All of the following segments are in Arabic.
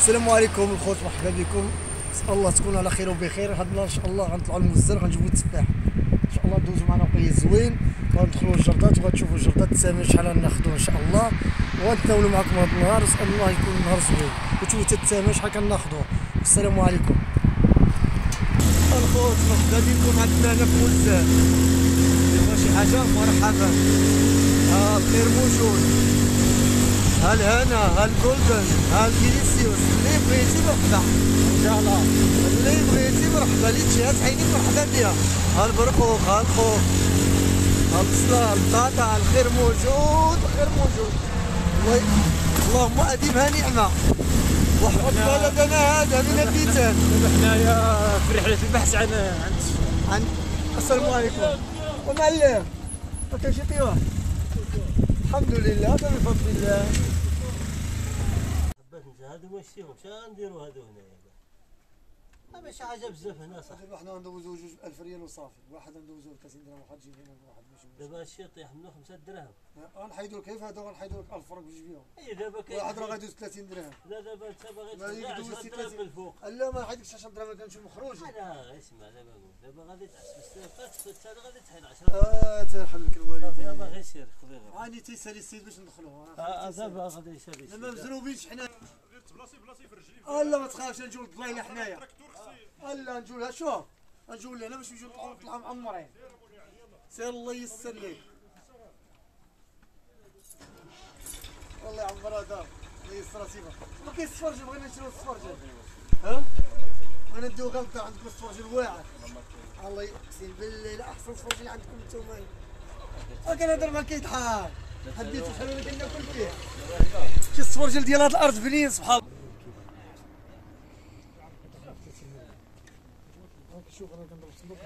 السلام عليكم الخوت، مرحبا بكم. نسال الله تكونوا على خير وبخير. هاد النهار ان شاء الله غنطلعوا للمزر، غنجيبوا التفاح ان شاء الله. ندوزوا معنا وقيت زوين، غندخلوا للجردات وغتشوفوا الجردات الثمن شحال غناخذوا ان شاء الله، وغنتناولوا معكم هاد النهار. نسال الله يكون نهار زوين وتشوفوا حتى الثمن شحال كناخذوا. السلام عليكم الخوت، مرحبا بكم. عندنا هنا في مولزان يبغى شي حاجه مرحبا. الخير موجود، ها الهنا، ها الجولدن، ها الديليسيوس، اللي بغيتي مرحبا ان شاء الله. اللي بغيتي مرحبا، اللي تجيها عينيك مرحبا بها. ها البرقوق، ها الخوخ، ها البصله، البطاطا، الخير موجود، الخير موجود. اللهم اديمها نعمه واحفظ بلدنا هذا من الفتن. حنايا في رحله البحث عن السلام عليكم ومعلم. كاين شي طيور؟ الحمد لله، هذا من فضل الله. هادو ماشيهم شا نديرو هادو هنايا؟ ماشي حاجه بزاف هنا صح. دابا حنا ندوزو 2000 ريال وصافي، واحد ندوزو 30 درهم، واحد تجيب هنا واحد ماشي. دابا هادشي يطيح منو 5 دراهم. غنحيدو لك كيف هادو، غنحيدو لك 1000 فرق باش تبيعهم. اي دابا كاين واحد راه غيدوز 30 درهم. لا دابا انت باغي تخلي 10 درهم من الفوق. لا ما نحيدلكش 10 درهم، كنمشيو مخروج. لا اسمع، دابا غادي تحسب الصيفات في غادي تحيد 10 ترحم لك الوالدين. صافي يلاه غير سير خذي غير. عاني تيسالي السيد باش ندخلو. دابا غادي يسالي. دابا مزروبينش حنا. لا ما تخافش، نجيو للضلايله حنايا. لا نجيو لها، شوف نجيو لهنا باش نجيو نطلعوا معمرين. سير الله ييسر ليك. والله يعمرها دار، الله ييسرها سيبها. ما كاين السفرجل، بغينا نشريو السفرجل. بغينا نديو غلطه عندكم السفرجل واعر. الله يقسم بالله لا احسن سفرجل عندكم نتوما. كنهضر معاك كيضحك، حديتو شحال انا كناكل فيه. شي السفرجل ديال هاد الارض بنين سبحان الله. شوف انا كنضرب الصندوق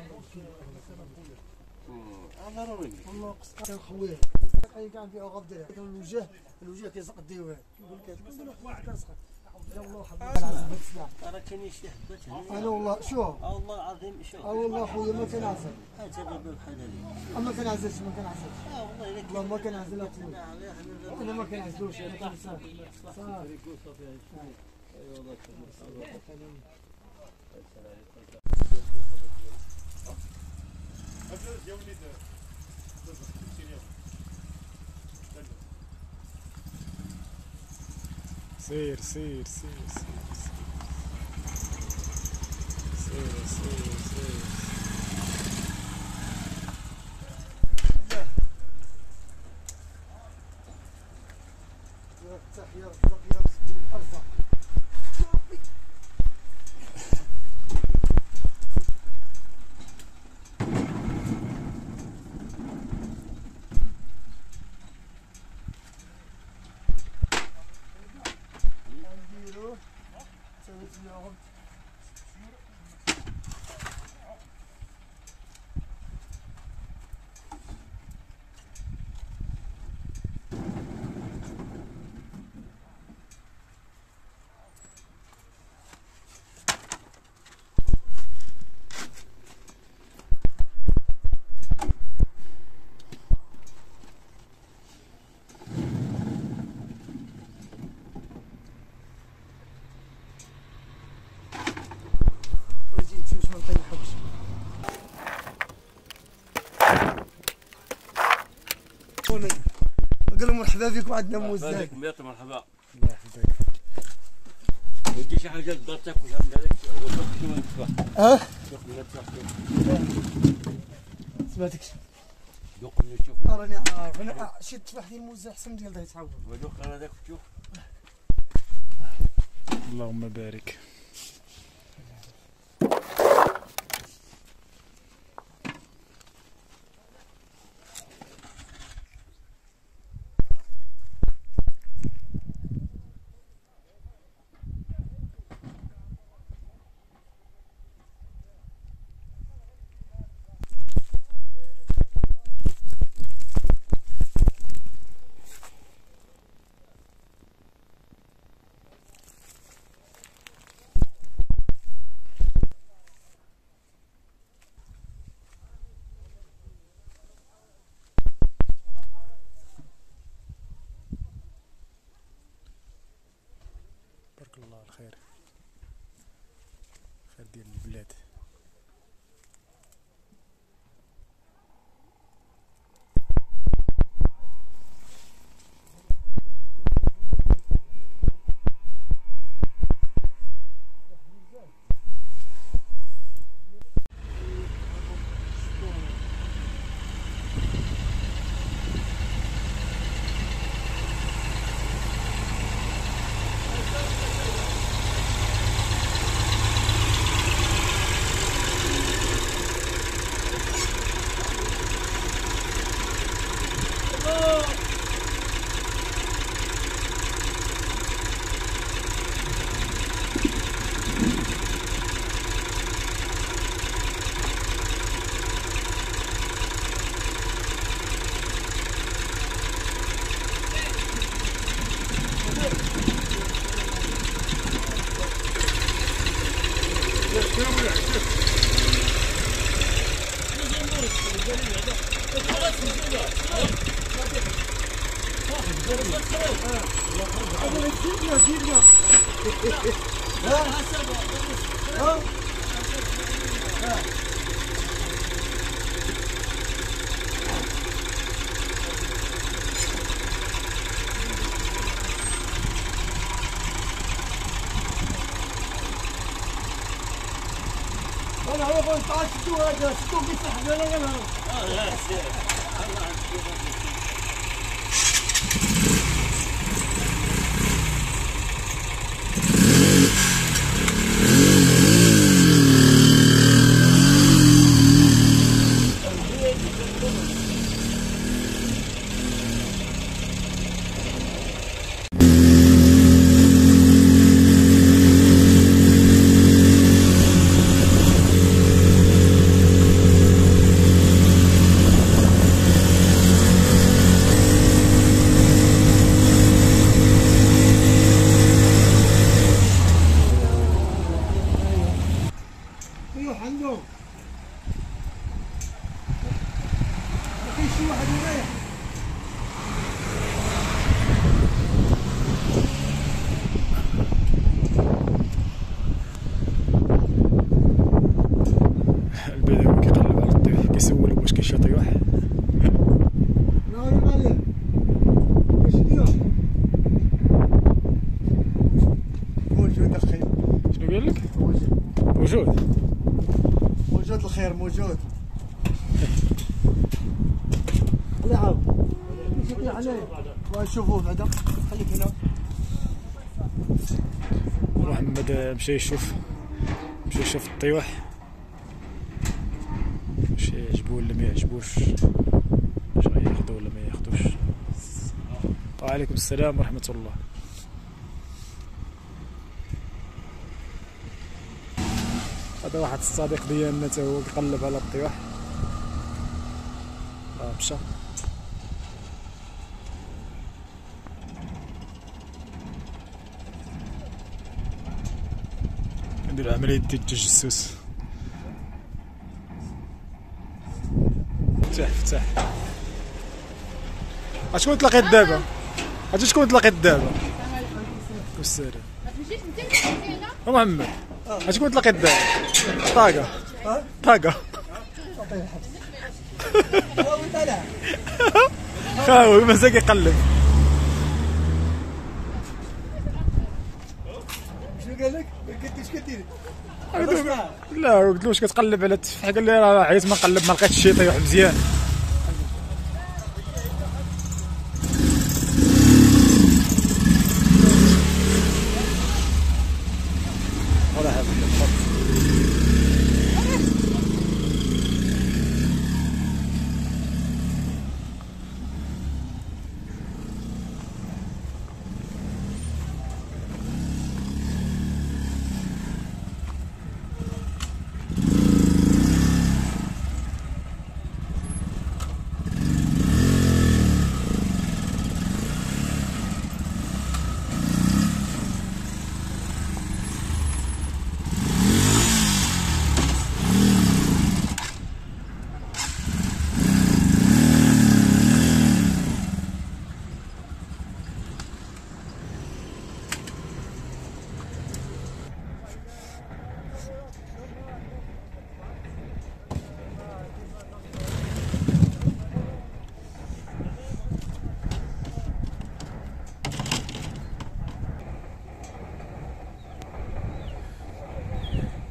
والله قصه خويا كاع نبيعو غدا. الوجه كيزق الديوان، يقول لك هذاك كنسخن الله حبيبي. راه كاينين شي حبات هنا. انا والله شوف، والله العظيم شوف. والله خويا ما كنعزل. انت دابا بحال هذه. ما كنعزلش، ما كنعزلش. والله ما كنعزل اخويا، انا ما كنعزلوش. انا صافي سير سير سير سير سير سير سير. تحية رزق الارزاق. قال مرحبا بكم، عندنا موزان. مرحبا. الله يحفظك. ودي شي حاجه تقدر تاكلها من هذاك دوق من التفاح. سمعتك دوق من تشوف. راني عارف انا شي التفاح ديال الموزه احسن ديال هذا يتعاود. ودوق هذاك تشوف. اللهم بارك. الخير ديال البلاد. انا هو تعال شدو هذا شدو بيصح لا لا لا عندهم ما فيش شي واحد يريح. البدوي كيقلب على الطيح كيسول واش كاين شي طيوح. نهار المعلم واش دير موجود الخير. شنو قال لك؟ موجود موجود الخير موجود. لا عاود يطيح عليه وشوفوه بعدا خليك هنا. محمد مشى يشوف الطيوح واش يعجبو ولا ما يعجبوش، واش غياخدو ولا ما ياخدوش. وعليكم السلام ورحمة الله. هذا واحد الصديق ديالنا تا هو كيقلب على الطيوح. مشى ندير عملية ديال التجسس. فتح شكون تلاقيت دابا؟ شكون تلاقيت دابا؟ والسلام محمد شكون تلاقيت دابا؟ طاقة خاوي مازال كيقلب. شنو قال لك؟ قلت اش كدير؟ لا قلت له واش كتقلب على التفاح؟ قال لي راه عييت ما نقلب ما لقيتش شي طيوح مزيان.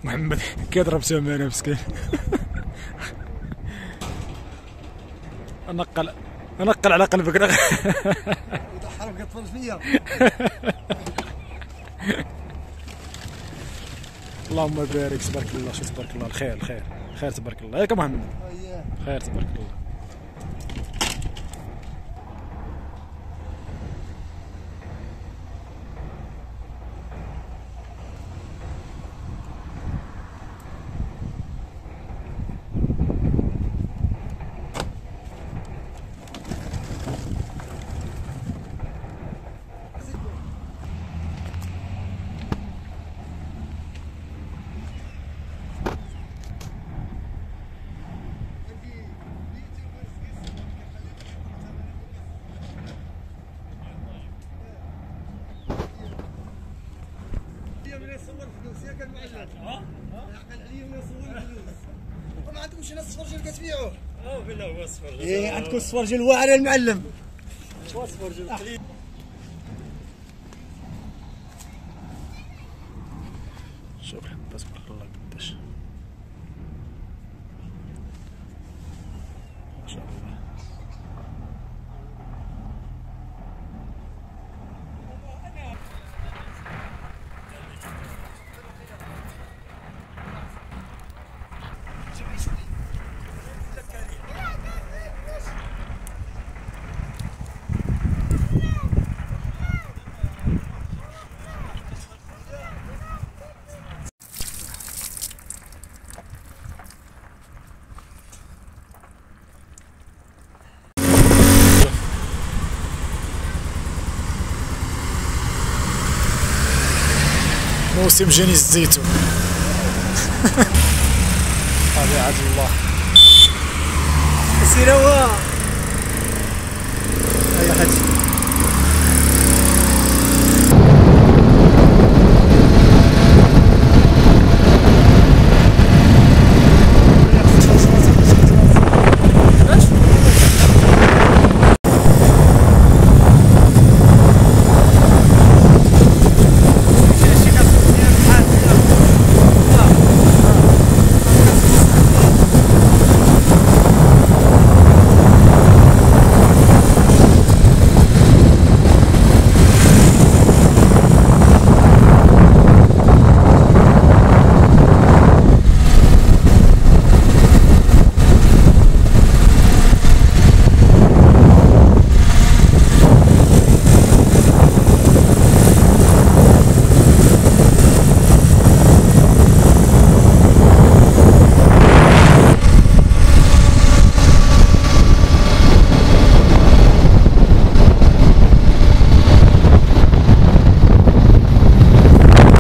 محمد كيضرب سمانه مسكين. انقل على قلبك. حرام كتفرج فيا. اللهم بارك تبارك الله. شوف تبارك الله الخير خير تبارك الله. ياك محمد خير تبارك الله. ما عندكمش ناس السفرجل كتبيعوه؟ بالله هو السفرجل. ايه عندكم السفرجل واعر المعلم. هو السفرجل قليل. شوف الحبة تبارك الله قداش ما شاء الله. موسم جني الزيتون. طبيعة الله. سير هو هيا حاجي.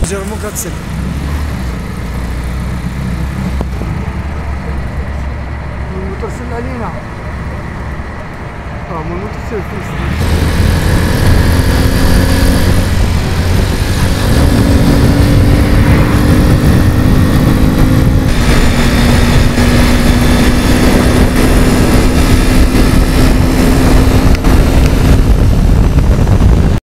جرمو كتسد.